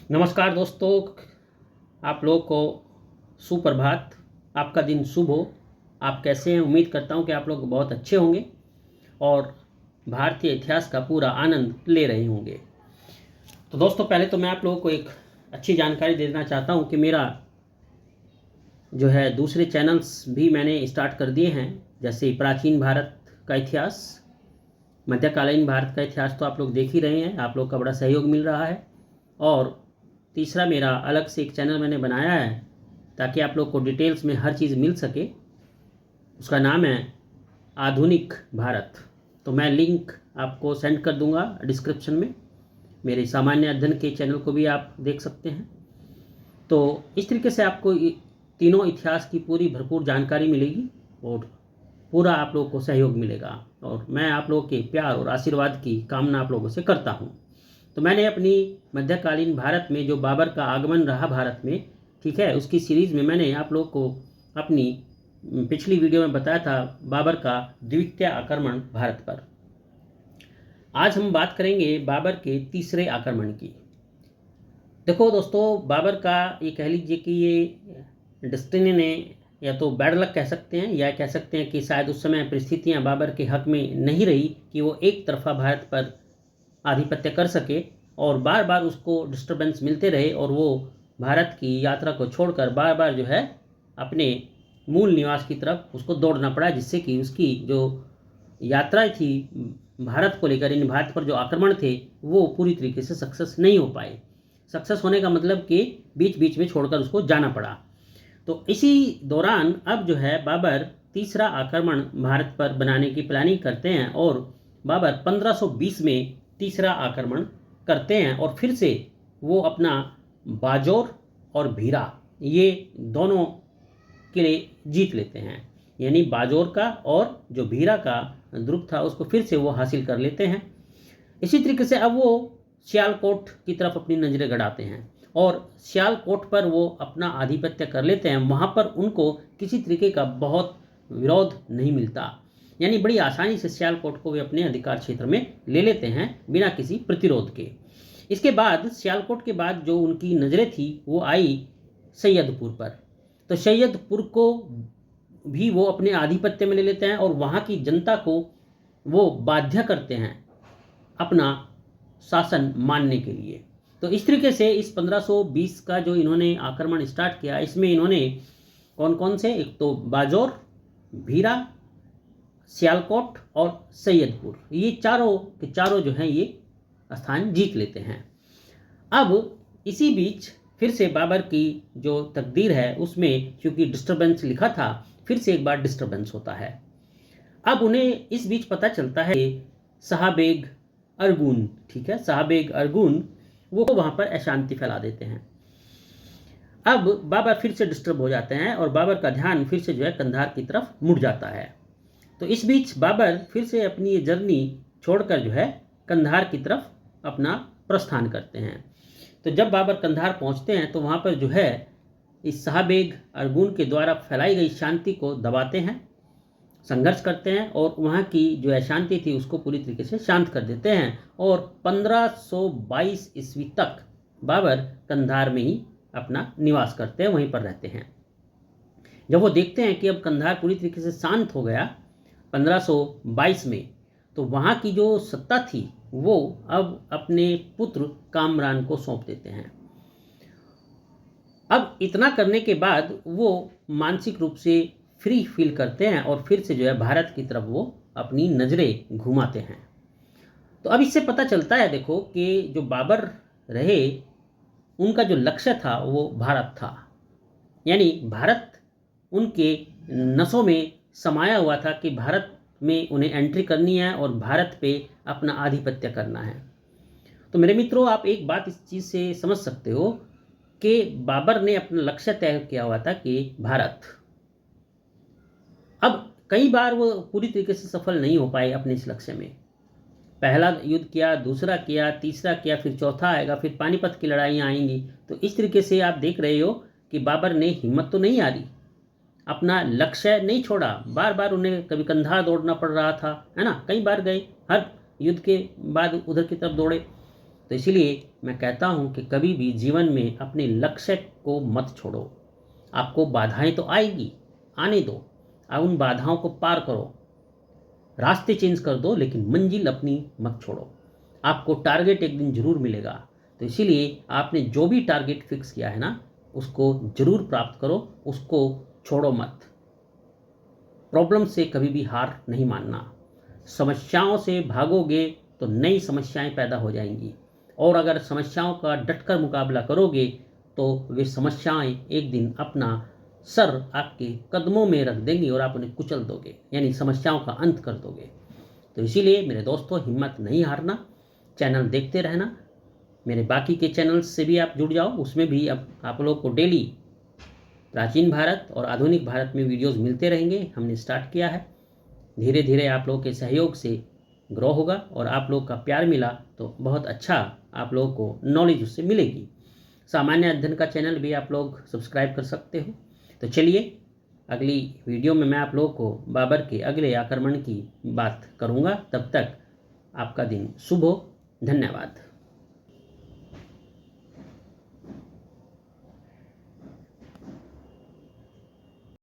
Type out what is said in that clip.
नमस्कार दोस्तों, आप लोगों को सुप्रभात। आपका दिन शुभ हो। आप कैसे हैं? उम्मीद करता हूं कि आप लोग बहुत अच्छे होंगे और भारतीय इतिहास का पूरा आनंद ले रहे होंगे। तो दोस्तों, पहले तो मैं आप लोगों को एक अच्छी जानकारी देना चाहता हूं कि मेरा जो है दूसरे चैनल्स भी मैंने स्टार्ट कर दिए हैं। जैसे प्राचीन भारत का इतिहास, मध्यकालीन भारत का इतिहास तो आप लोग देख ही रहे हैं, आप लोग का बड़ा सहयोग मिल रहा है। और तीसरा, मेरा अलग से एक चैनल मैंने बनाया है ताकि आप लोग को डिटेल्स में हर चीज़ मिल सके। उसका नाम है आधुनिक भारत। तो मैं लिंक आपको सेंड कर दूंगा डिस्क्रिप्शन में। मेरे सामान्य अध्ययन के चैनल को भी आप देख सकते हैं। तो इस तरीके से आपको तीनों इतिहास की पूरी भरपूर जानकारी मिलेगी और पूरा आप लोगों को सहयोग मिलेगा। और मैं आप लोगों के प्यार और आशीर्वाद की कामना आप लोगों से करता हूँ। तो मैंने अपनी मध्यकालीन भारत में जो बाबर का आगमन रहा भारत में, ठीक है, उसकी सीरीज़ में मैंने आप लोगों को अपनी पिछली वीडियो में बताया था बाबर का द्वितीय आक्रमण भारत पर। आज हम बात करेंगे बाबर के तीसरे आक्रमण की। देखो दोस्तों, बाबर का ये कह लीजिए कि ये डेस्टिनी ने, या तो बैड लक कह सकते हैं, या कह सकते हैं कि शायद उस समय परिस्थितियां बाबर के हक में नहीं रही कि वो एक तरफा भारत पर आधिपत्य कर सके, और बार बार उसको डिस्टरबेंस मिलते रहे और वो भारत की यात्रा को छोड़कर बार बार जो है अपने मूल निवास की तरफ उसको दौड़ना पड़ा, जिससे कि उसकी जो यात्रा थी भारत को लेकर, इन भारत पर जो आक्रमण थे वो पूरी तरीके से सक्सेस नहीं हो पाए। सक्सेस होने का मतलब कि बीच बीच में छोड़कर उसको जाना पड़ा। तो इसी दौरान अब जो है बाबर तीसरा आक्रमण भारत पर बनाने की प्लानिंग करते हैं और बाबर 1520 में तीसरा आक्रमण करते हैं और फिर से वो अपना बाजौर और भीरा, ये दोनों किले जीत लेते हैं। यानी बाजौर का और जो भीरा का दुर्ग था उसको फिर से वो हासिल कर लेते हैं। इसी तरीके से अब वो सियालकोट की तरफ अपनी नजरें गड़ाते हैं और सियालकोट पर वो अपना आधिपत्य कर लेते हैं। वहाँ पर उनको किसी तरीके का बहुत विरोध नहीं मिलता, यानी बड़ी आसानी से सियालकोट को वे अपने अधिकार क्षेत्र में ले लेते हैं बिना किसी प्रतिरोध के। इसके बाद सियालकोट के बाद जो उनकी नज़रें थी वो आई सैयदपुर पर। तो सैयदपुर को भी वो अपने आधिपत्य में ले लेते हैं और वहाँ की जनता को वो बाध्य करते हैं अपना शासन मानने के लिए। तो इस तरीके से इस 1520 का जो इन्होंने आक्रमण स्टार्ट किया, इसमें इन्होंने कौन कौन से, एक तो बाजौर, भीरा, सियालकोट और सैयदपुर, ये चारों के चारों जो हैं ये स्थान जीत लेते हैं। अब इसी बीच फिर से बाबर की जो तकदीर है उसमें क्योंकि डिस्टरबेंस लिखा था, फिर से एक बार डिस्टरबेंस होता है। अब उन्हें इस बीच पता चलता है कि शाहबेग अरगुन, ठीक है, शाहबेग अरगुन वो वहाँ पर अशांति फैला देते हैं। अब बाबर फिर से डिस्टर्ब हो जाते हैं और बाबर का ध्यान फिर से जो है कंधार की तरफ मुड़ जाता है। तो इस बीच बाबर फिर से अपनी ये जर्नी छोड़कर जो है कंधार की तरफ अपना प्रस्थान करते हैं। तो जब बाबर कंधार पहुंचते हैं तो वहाँ पर जो है इस शाहबेग अरगुन के द्वारा फैलाई गई शांति को दबाते हैं, संघर्ष करते हैं और वहाँ की जो अशांति थी उसको पूरी तरीके से शांत कर देते हैं। और 1522 ईस्वी तक बाबर कंधार में ही अपना निवास करते हैं, वहीं पर रहते हैं। जब वो देखते हैं कि अब कंधार पूरी तरीके से शांत हो गया 1522 में, तो वहाँ की जो सत्ता थी वो अब अपने पुत्र कामरान को सौंप देते हैं। अब इतना करने के बाद वो मानसिक रूप से फ्री फील करते हैं और फिर से जो है भारत की तरफ वो अपनी नज़रें घुमाते हैं। तो अब इससे पता चलता है देखो कि जो बाबर रहे उनका जो लक्ष्य था वो भारत था, यानी भारत उनके नसों में समाया हुआ था कि भारत में उन्हें एंट्री करनी है और भारत पे अपना आधिपत्य करना है। तो मेरे मित्रों, आप एक बात इस चीज़ से समझ सकते हो कि बाबर ने अपना लक्ष्य तय किया हुआ था कि भारत। अब कई बार वो पूरी तरीके से सफल नहीं हो पाए अपने इस लक्ष्य में। पहला युद्ध किया, दूसरा किया, तीसरा किया, फिर चौथा आएगा, फिर पानीपत की लड़ाइयाँ आएंगी। तो इस तरीके से आप देख रहे हो कि बाबर ने हिम्मत तो नहीं हारी, अपना लक्ष्य नहीं छोड़ा। बार बार उन्हें कभी कंधार दौड़ना पड़ रहा था, है ना, कई बार गए, हर युद्ध के बाद उधर की तरफ दौड़े। तो इसीलिए मैं कहता हूँ कि कभी भी जीवन में अपने लक्ष्य को मत छोड़ो। आपको बाधाएं तो आएगी, आने दो, आप उन बाधाओं को पार करो, रास्ते चेंज कर दो, लेकिन मंजिल अपनी मत छोड़ो। आपको टारगेट एक दिन जरूर मिलेगा। तो इसीलिए आपने जो भी टारगेट फिक्स किया है ना, उसको जरूर प्राप्त करो, उसको छोड़ो मत। प्रॉब्लम से कभी भी हार नहीं मानना। समस्याओं से भागोगे तो नई समस्याएं पैदा हो जाएंगी, और अगर समस्याओं का डटकर मुकाबला करोगे तो वे समस्याएं एक दिन अपना सर आपके कदमों में रख देंगी और आप उन्हें कुचल दोगे, यानी समस्याओं का अंत कर दोगे। तो इसीलिए मेरे दोस्तों, हिम्मत नहीं हारना, चैनल देखते रहना। मेरे बाकी के चैनल्स से भी आप जुड़ जाओ, उसमें भी अब आप लोग को डेली प्राचीन भारत और आधुनिक भारत में वीडियोस मिलते रहेंगे। हमने स्टार्ट किया है, धीरे धीरे आप लोगों के सहयोग से ग्रो होगा, और आप लोग का प्यार मिला तो बहुत अच्छा आप लोगों को नॉलेज उससे मिलेगी। सामान्य अध्ययन का चैनल भी आप लोग सब्सक्राइब कर सकते हो। तो चलिए, अगली वीडियो में मैं आप लोगों को बाबर के अगले आक्रमण की बात करूंगा। तब तक आपका दिन शुभ हो। धन्यवाद।